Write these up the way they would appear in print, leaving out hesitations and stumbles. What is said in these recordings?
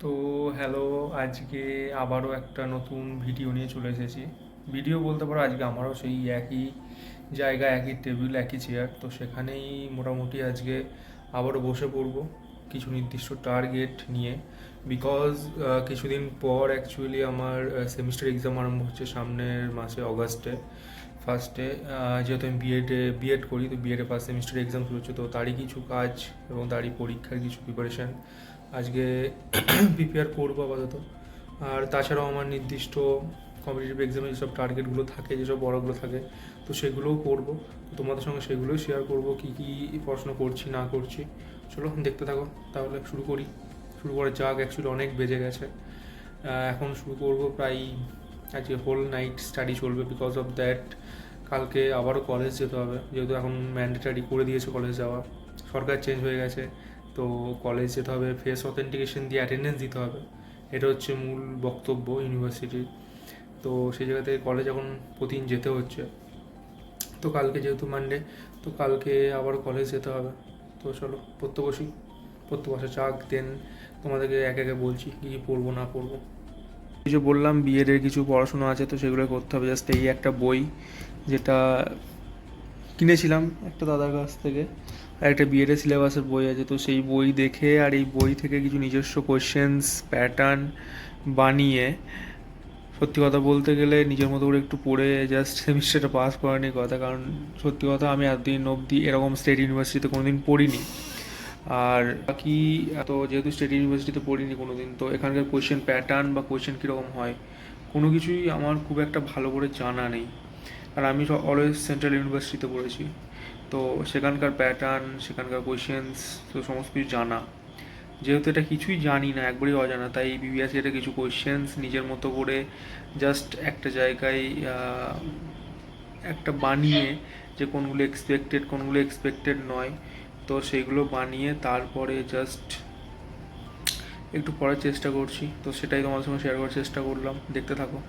তো হ্যালো, আজকে আবারও একটা নতুন ভিডিও নিয়ে চলে এসেছি। ভিডিও বলতে পারো আজকে আমারও সেই একই জায়গা, একই টেবিল, একই চেয়ার, তো সেখানেই মোটামুটি আজকে আবারও বসে পড়বো কিছু নির্দিষ্ট টার্গেট নিয়ে। বিকজ কিছুদিন পর অ্যাকচুয়ালি আমার সেমিস্টার এক্সাম আরম্ভ হচ্ছে সামনের মাসে অগাস্টে ফার্স্টে। যেহেতু আমি বিএড করি, তো বিএডে ফার্স্ট সেমিস্টার এক্সাম শুরু হচ্ছে, তো তারই কিছু কাজ এবং তারই পরীক্ষার কিছু প্রিপারেশান আজকে প্রিপেয়ার করবো আপাতত। আর তাছাড়াও আমার নির্দিষ্ট কম্পিটিটিভ এক্সামে যেসব টার্গেটগুলো থাকে, যেসব বড়গুলো থাকে, তো সেগুলোও করবো। তো তোমাদের সঙ্গে সেগুলোই শেয়ার করবো, কী কী পড়াশোনা করছি না করছি। চলো দেখতে থাকো, তাহলে শুরু করে যাক। অ্যাকচুয়ালি অনেক বেজে গেছে, এখন শুরু করবো প্রায়। আজকে হোল নাইট স্টাডি চলবে, বিকজ অফ দ্যাট কালকে আবারও কলেজ যেতে হবে, যেহেতু এখন ম্যান্ডেটারি করে দিয়েছে কলেজ যাওয়া, সরকার চেঞ্জ হয়ে গেছে। তো কলেজ যেতে হবে, ফেস অথেন্টিকেশন দিয়ে অ্যাটেন্ডেন্স দিতে হবে, এটা হচ্ছে মূল বক্তব্য ইউনিভার্সিটির। তো সেই জায়গা থেকে কলেজ এখন প্রতিদিন যেতে হচ্ছে। তো কালকে যেহেতু মানডে, তো কালকে আবার কলেজ যেতে হবে। তো চলো পড়তে বসা যাক, দেন তোমাদেরকে একে একে বলছি কী কী পড়বো না পড়বো। এই যে বললাম বিএডের কিছু পড়াশোনা আছে, তো সেগুলো করতে হবে। জাস্ট এই একটা বই যেটা কিনেছিলাম একটা দাদার কাছ থেকে, আর একটা বিএডের সিলেবাসের বই আছে, তো সেই বই দেখে আর এই বই থেকে কিছু নিজস্ব কোয়েশ্চেন্স প্যাটার্ন বানিয়ে, সত্যি কথা বলতে গেলে নিজের মতো করে একটু পড়ে জাস্ট সেমিস্টারটা পাস করারই কথা। কারণ সত্যি কথা, আমি এতদিন অবধি এরকম স্টেট ইউনিভার্সিটিতে কোনোদিন পড়িনি। আর বাকি তো যেহেতু স্টেট ইউনিভার্সিটিতে পড়িনি কোনোদিন, তো এখানকার কোয়েশ্চেন প্যাটার্ন বা কোয়েশ্চেন কীরকম হয় কোনো কিছুই আমার খুব একটা ভালো করে জানা নেই। আর আমি অলওয়েজ সেন্ট্রাল ইউনিভার্সিটিতে পড়েছি, তো সেখানকার প্যাটার্ন, সেখানকার কোয়েশ্চেন্স, তো সমস্ত কিছু জানা। যেহেতু এটা কিছুই জানি না, একবারই অজানা, তাই বিবিএস এটা কিছু কোয়েশ্চেন্স নিজের মতো করে জাস্ট একটা জায়গায় একটা বানিয়ে, যে কোনগুলো এক্সপেক্টেড নয়, তো সেইগুলো বানিয়ে তারপরে জাস্ট একটু পড়ার চেষ্টা করছি। তো সেটাই তোমাদের সঙ্গে শেয়ার করার চেষ্টা করলাম, দেখতে থাকো।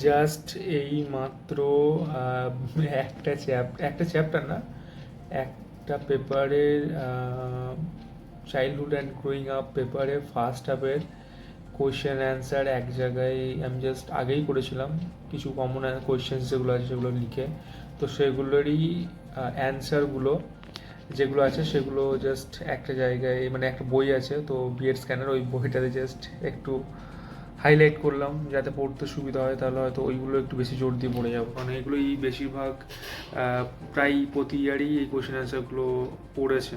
জাস্ট এই মাত্র একটা চ্যাপ্টার না, একটা পেপারের, চাইল্ডহুড অ্যান্ড গ্রোয়িং আপ পেপারের ফার্স্ট হাফের কোয়েশ্চেন অ্যান্সার এক জায়গায় আমি জাস্ট আগেই করেছিলাম, কিছু কমন কোয়েশ্চেন্স যেগুলো আছে সেগুলো লিখে, তো সেগুলোরই অ্যান্সারগুলো যেগুলো আছে সেগুলো জাস্ট একটা জায়গায়, মানে একটা বই আছে তো বিএড স্ক্যানার, ওই বইটাতে জাস্ট একটু হাইলাইট করলাম যাতে পড়তে সুবিধা হয়, তাহলে হয়তো ওইগুলো একটু বেশি জোর দিয়ে পড়ে যাবো, কারণ এগুলোই বেশিরভাগ প্রায় প্রতি ইয়ারই এই কোয়েশ্চেন অ্যান্সারগুলো পড়েছে।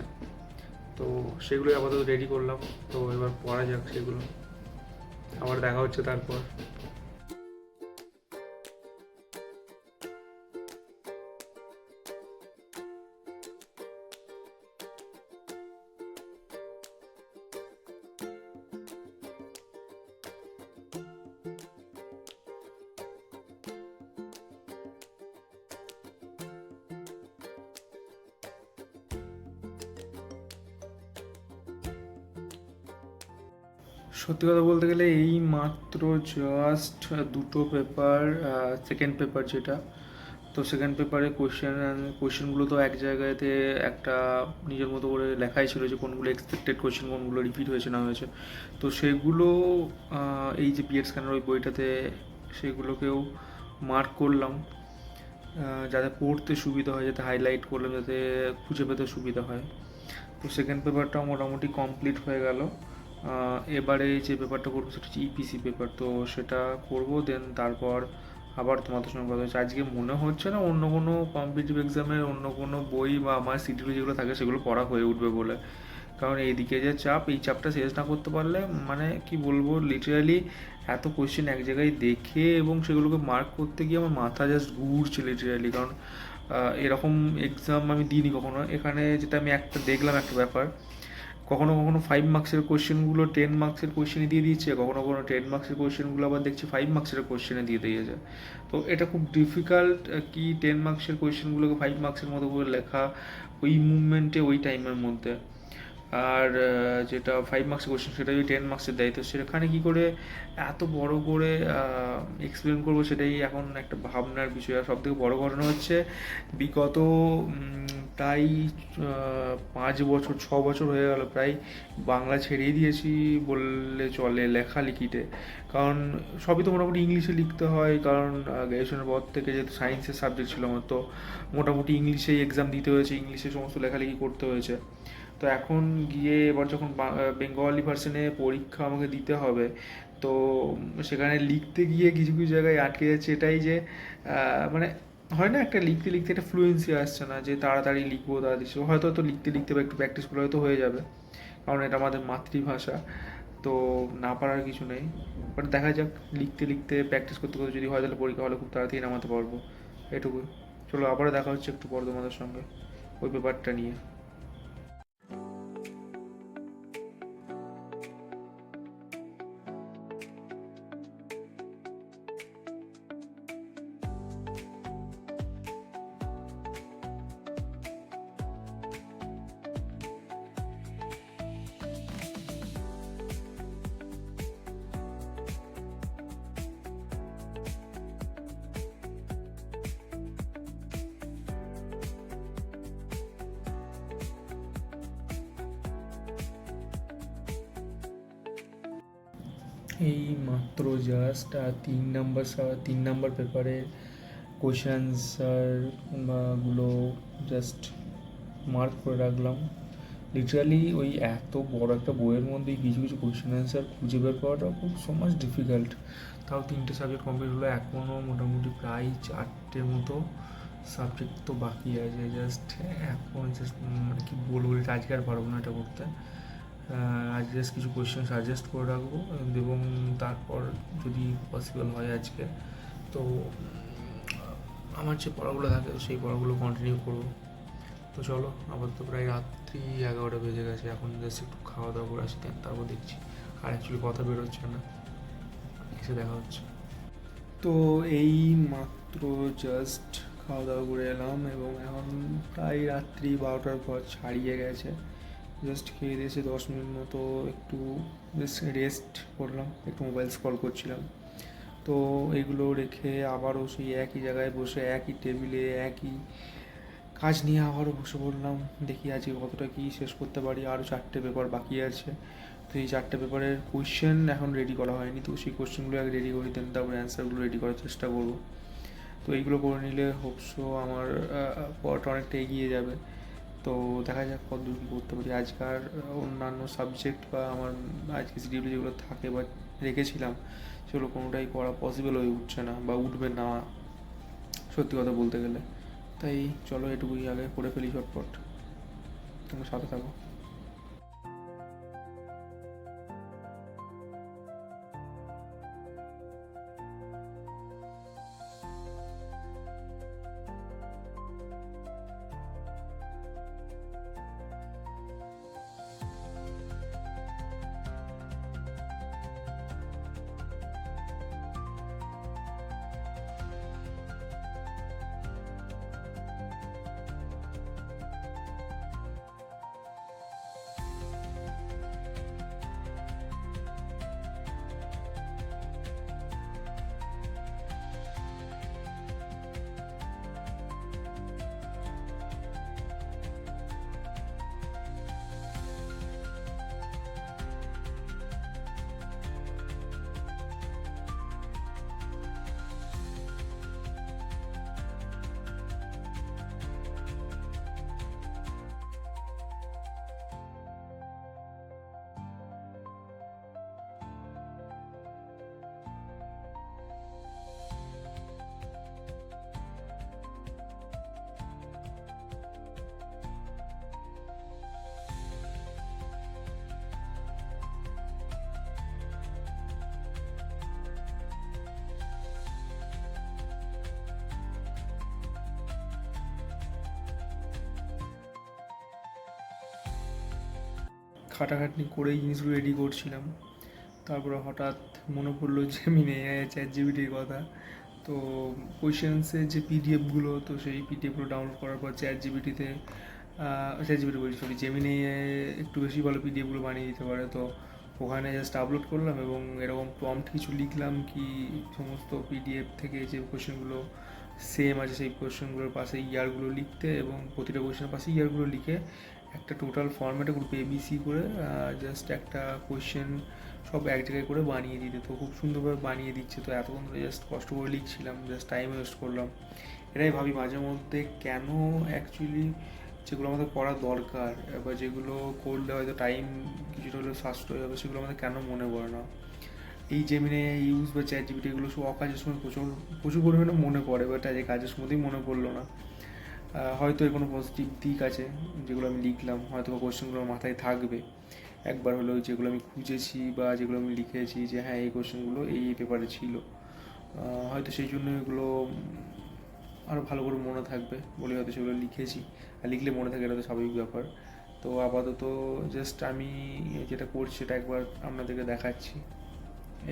তো সেগুলোই আপাতত রেডি করলাম, তো এবার পড়া যাক সেগুলো, আবার দেখা হচ্ছে তারপর। সত্যি কথা বলতে গেলে এই মাত্র জাস্ট দুটো পেপার, সেকেন্ড পেপার যেটা, তো সেকেন্ড পেপারে কোয়েশ্চেনগুলো তো এক জায়গাতে একটা নিজের মতো করে লেখাই ছিল যে কোনগুলো এক্সপেক্টেড কোয়েশ্চেন, কোনগুলো রিপিট হয়েছে না হয়েছে, তো সেগুলো এই যে বিএড স্ক্যানার ওই বইটাতে সেগুলোকেও মার্ক করলাম, যাতে পড়তে সুবিধা হয়, যাতে হাইলাইট করলাম যাতে খুঁজে পেতে সুবিধা হয়। তো সেকেন্ড পেপারটা মোটামুটি কমপ্লিট হয়ে গেল। এবারে যে পেপারটা করবো সেটা হচ্ছে ইপিসি পেপার, তো সেটা করব, দেন তারপর আবার তোমাদের সঙ্গে কথা হচ্ছে। আজকে মনে হচ্ছে না অন্য কোনো কম্পিটিটিভ এক্সামের অন্য কোনো বই বা আমার শিডিউল যেগুলো থাকে সেগুলো পড়া হয়ে উঠবে বলে, কারণ এইদিকে যে চাপ, এই চাপটা শেষ না করতে পারলে মানে কি বলবো, লিটারালি এত কোয়েশ্চেন এক জায়গায় দেখে এবং সেগুলোকে মার্ক করতে গিয়ে আমার মাথা জাস্ট ঘুরছে লিটারালি, কারণ এরকম এক্সাম আমি দিইনি কখনো। এখানে যেটা আমি একটা দেখলাম একটা ব্যাপার, কখনো কখনো 5 মার্কসের কোয়েশ্চেনগুলো 10 মার্কসের কোয়েশ্চেনে দিয়ে দিচ্ছে, কখনো কখনো 10 মার্কসের কোয়েশ্চেনগুলো আবার দেখছি 5 মার্কসের কোয়েশ্চেনে দিয়ে দিয়েছে। তো এটা খুব ডিফিকাল্ট কি 10 মার্কসের কোয়েশ্চেনগুলোকে 5 মার্কসের মতো করে লেখা ওই মুভমেন্টে ওই টাইমের মধ্যে, আর যেটা 5 মার্কসের কোয়েশ্চেন সেটা যদি 10 মার্কসের দেয়, তো সেখানে কী করে এত বড় করে এক্সপ্লেন করবো সেটাই এখন একটা ভাবনার বিষয়। আর সবথেকে বড় ঘটনা হচ্ছে বিগত প্রায় 5 বছর 6 বছর হয়ে গেল প্রায় বাংলা ছেড়েই দিয়েছি বললে চলে লেখালেখিতে, কারণ সবই তো মোটামুটি ইংলিশে লিখতে হয়, কারণ গ্র্যাজুয়েশনের পর থেকে যেহেতু সায়েন্সের সাবজেক্ট ছিল আমার, তো মোটামুটি ইংলিশেই এক্সাম দিতে হয়েছে, ইংলিশে সমস্ত লেখালেখি করতে হয়েছে। তো এখন গিয়ে এবার যখন বেঙ্গলি ভার্সনে পরীক্ষা আমাকে দিতে হবে, তো সেখানে লিখতে গিয়ে কিছু কিছু জায়গায় আটকে যাচ্ছে, এটাই যে মানে হয় না একটা লিখতে লিখতে একটা ফ্লুয়েন্সি আসছে না, যে তাড়াতাড়ি লিখবো তাড়াতাড়ি, হয়তো তো লিখতে লিখতে বা একটু প্র্যাকটিস করলে হয়তো হয়ে যাবে, কারণ এটা আমাদের মাতৃভাষা, তো না পারার কিছু নেই। বাট দেখা যাক, লিখতে লিখতে প্র্যাকটিস করতে করতে যদি হয় তাহলে পরীক্ষা হলে খুব তাড়াতাড়ি নামাতে পারবো, এটুকুই। চলো আবারও দেখা হচ্ছে একটু পর তোমাদের সঙ্গে ওই পেপারটা নিয়ে। এই মাত্র জাস্ট 3 নাম্বার পেপারের কোয়েশ্চেন আনসারগুলো জাস্ট মার্ক করে রাখলাম। লিটারালি ওই এত বড় একটা বইয়ের মধ্যে কিছু কিছু কোয়েশ্চেন অ্যান্সার খুঁজে বের করাটা খুব সো মাচ ডিফিকাল্ট। তাও 3টে সাবজেক্ট কমপ্লিট হলো, এখনও মোটামুটি প্রায় 4টে মতো সাবজেক্ট তো বাকি আছে। জাস্ট এখন জাস্ট মানে কি বলবো, এটা আজকে আর পারবো না এটা করতে। আজ জাস্ট কিছু কোয়েশ্চেন সাজেস্ট করে রাখবো, এবং তারপর যদি পসিবল হয় আজকে, তো আমার যে পড়াগুলো থাকে সেই পড়াগুলো কন্টিনিউ করবো। তো চলো, আবার তো প্রায় রাত্রি 11টা বেজে গেছে, এখন জাস্ট একটু খাওয়া দাওয়া করে আসি, তারপর দেখছি। আর অ্যাকচুয়ালি কথা বেরোচ্ছে না, এসে দেখা হচ্ছে। তো এই মাত্র জাস্ট খাওয়া দাওয়া করে এলাম, এবং এখন প্রায় রাত্রি 12টার পর ছাড়িয়ে গেছে। জাস্ট খেয়ে দিয়েছে 10 মিনিট মতো, একটু জাস্ট রেস্ট করলাম, একটু মোবাইল স্ক্রল করছিলাম। তো এগুলো রেখে আবারও সেই একই জায়গায় বসে একই টেবিলে একই কাজ নিয়ে আবারও বসে পড়লাম। দেখি আজকে কতটা কী শেষ করতে পারি, আরও 4টে পেপার বাকি আছে, তো তো এই 4টে পেপারের কোয়েশ্চেন এখন রেডি করা হয়নি, তো সেই কোয়েশ্চেনগুলো আগে রেডি করি, দেন তারপরে অ্যান্সারগুলো রেডি করার চেষ্টা করবো। তো এইগুলো করে নিলে হোপসো আমার পড়াটা অনেকটা এগিয়ে যাবে। তো দেখা যাক কতদূর কী করতে পারি। আজকাল অন্যান্য সাবজেক্ট বা আমার আজকে শিডিউলে যেগুলো থাকে বা রেখেছিলাম সেগুলো কোনোটাই করা পসিবল হয়ে উঠছে না বা উঠবে না, সত্যি কথা বলতে গেলে। তাই চলো এটুকুই আগে করে ফেলি ঝটপট, তোমরা সাথে থাকো। খাটাখাটনি করে এই জিনিসগুলো রেডি করছিলাম, তারপরে হঠাৎ মনে পড়লো জেমিনি এআই চ্যাট জিপিটির কথা। তো কোয়েশ্চেন্সের যে পিডিএফগুলো, তো সেই পিডিএফগুলো ডাউনলোড করার পর চ্যাট জিপিটি বলছি, সরি, জেমিনি এআই একটু বেশি ভালো পিডিএফগুলো বানিয়ে দিতে পারে। তো ওখানে জাস্ট আপলোড করলাম এবং এরকম প্রম্পট কিছু লিখলাম কি সমস্ত পিডিএফ থেকে যে কোয়েশ্চেনগুলো সেম আছে সেই কোয়েশ্চেনগুলোর পাশে ইয়ারগুলো লিখতে, এবং প্রতিটা কোয়েশ্চেনের পাশে ইয়ারগুলো লিখে একটা টোটাল ফর্ম্যাটে গ্রুপ এবিসি করে জাস্ট একটা কোয়েশ্চেন সব এক জায়গায় করে বানিয়ে দিতে। তো খুব সুন্দরভাবে বানিয়ে দিচ্ছে। তো এতক্ষণ ধরে জাস্ট কষ্ট করে লিখছিলাম, জাস্ট টাইম ওয়েস্ট করলাম। এটাই ভাবি মাঝে মধ্যে কেন অ্যাকচুয়ালি যেগুলো আমাদের করা দরকার বা যেগুলো করলে হয়তো টাইম কিছুটা হলেও সাশ্রয় হবে, সেগুলো আমাদের কেন মনে পড়ে না। এই জেমিনি ইউজ বা চ্যাট জিপিটি এগুলো সব অকাজের সময় প্রচুর প্রচুর পরিমাণে মনে পড়ে, বাট আজ কাজের সময়তেই মনে পড়লো না। হয়তো এর কোনো পজিটিভ দিক আছে, যেগুলো আমি লিখলাম হয়তো বা কোয়েশ্চেনগুলো মাথায় থাকবে একবার হলেও, যেগুলো আমি খুঁজেছি বা যেগুলো আমি লিখেছি যে হ্যাঁ এই কোয়েশ্চেনগুলো এই পেপারে ছিল, হয়তো সেই জন্য এগুলো আরও ভালো করে মনে থাকবে বলে হয়তো সেগুলো লিখেছি। আর লিখলে মনে থাকে, এটা তো স্বাভাবিক ব্যাপার। তো আপাতত জাস্ট আমি যেটা করছি সেটা একবার আপনাদেরকে দেখাচ্ছি।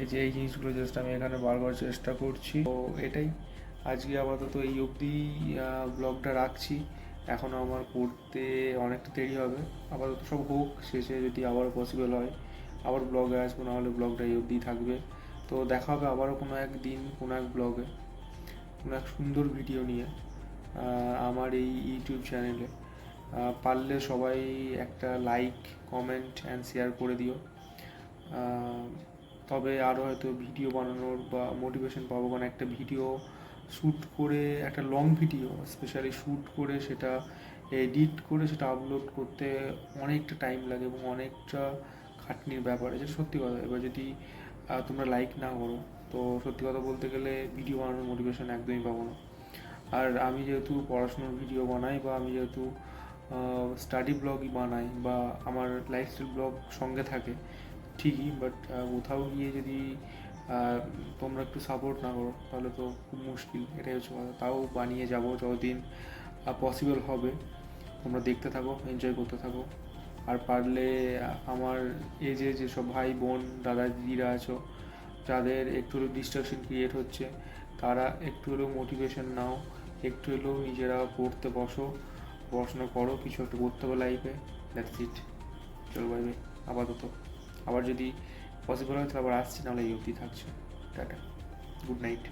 এই যে এই জিনিসগুলো জাস্ট আমি এখানে বারবার চেষ্টা করছি। তো এটাই আজকে আপাতত এই অবধি ব্লগটা রাখছি। এখনও আমার পড়তে অনেকটা দেরি হবে। আপাতত সব হোক, শেষে যদি আবার পসিবল হয় আবার ব্লগে আসবো, নাহলে ব্লগটা এই অবধিই থাকবে। তো দেখা হবে আবারও কোনো এক দিন কোনো এক ব্লগে কোনো এক সুন্দর ভিডিও নিয়ে আমার এই ইউটিউব চ্যানেলে। পারলে সবাই একটা লাইক, কমেন্ট অ্যান্ড শেয়ার করে দিও। তবে আরও হয়তো ভিডিও বানানোর বা মোটিভেশন পাবো, কারণ একটা ভিডিও শ্যুট করে, একটা লং ভিডিও স্পেশালি শ্যুট করে সেটা এডিট করে সেটা আপলোড করতে অনেকটা টাইম লাগে এবং অনেকটা খাটনির ব্যাপার, যেটা সত্যি কথা। এবার যদি তোমরা লাইক না করো, তো সত্যি কথা বলতে গেলে ভিডিও বানানোর মোটিভেশন একদমই পাবো না। আর আমি যেহেতু পড়াশোনার ভিডিও বানাই, বা আমি যেহেতু স্টাডি ব্লগই বানাই, বা আমার লাইফস্টাইল ব্লগ সঙ্গে থাকে ঠিকই, বাট কোথাও গিয়ে যদি তোমরা একটু সাপোর্ট না করো তাহলে তো খুব মুশকিল, এটাই হচ্ছে কথা। তাও বানিয়ে যাবো যতদিন পসিবল হবে। তোমরা দেখতে থাকো, এনজয় করতে থাকো। আর পারলে আমার এজে যেসব ভাই বোন দাদা দিদিরা আছো, যাদের একটু হলেও ডিস্ট্রাকশন ক্রিয়েট হচ্ছে, তারা একটু হলেও মোটিভেশন নাও, একটু হলেও নিজেরা পড়তে বসো, পড়াশোনা করো, কিছু একটা করতে হবে লাইফে। That's it. চলো বাই বাই আপাতত। আবার যদি পসিবল হয় তাহলে আবার আসছি, নাহলে এই অবধি থাকছে। Tata, good night.